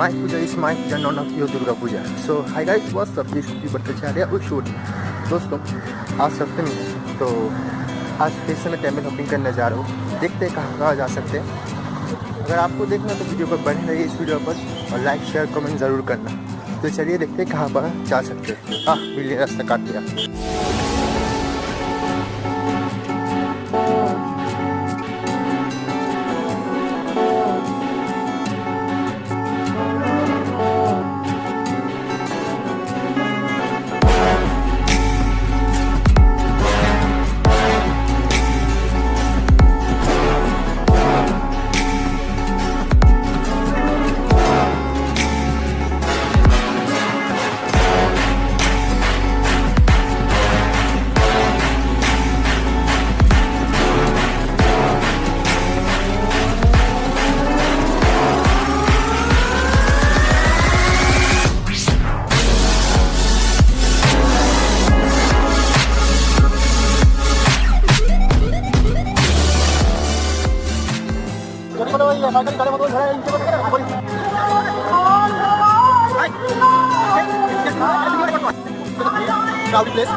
my puja is my puja, none of your Durga Puja. So hi guys, what's up? This is Visarjan और shoot. दोस्तों आज सप्तमी है, तो आज फिर से मैं टेम्पल हॉपिंग करने जा रहा हूँ। देखते हैं कहाँ जा सकते हैं। अगर आपको देखना तो वीडियो पर बने रहिए इस वीडियो पर और लाइक शेयर कमेंट ज़रूर करना। तो चलिए देखते हैं कहाँ पर जा सकते हैं। बिल्ली रास्ता काट दिया। Crowded place.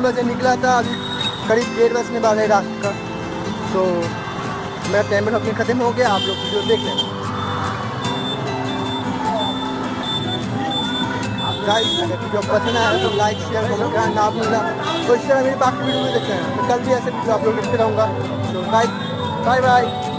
बजे निकला था, अभी करीब 1:30 बजने वाले रात का। तो मेरा टेम्पल हॉपिंग खत्म हो गया। आप लोग वीडियो देख लें। गाइस अगर वीडियो पसंद आया तो लाइक शेयर कमेंट करना ना भूलना। तो इस तरह मेरी बाकी वीडियो में देखते हैं। तो कल भी ऐसे वीडियो आप लोग देखते रहूँगा। तो गाइस बाय बाय।